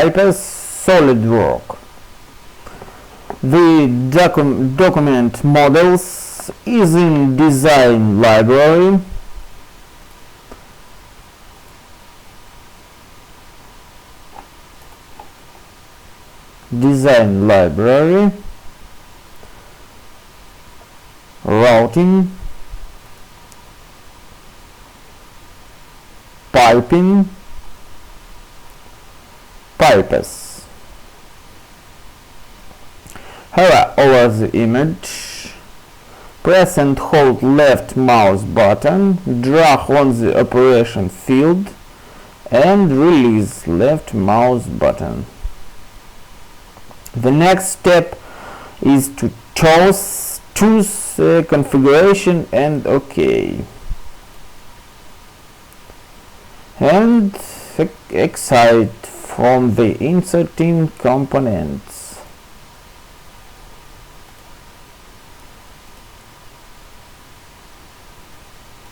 pipes SOLIDWORKS. The document models is in design library. Routing, piping, pipes. Hover over the image, press and hold left mouse button, drag on the operation field and release left mouse button. The next step is to choose configuration and OK. And exit from the inserting components.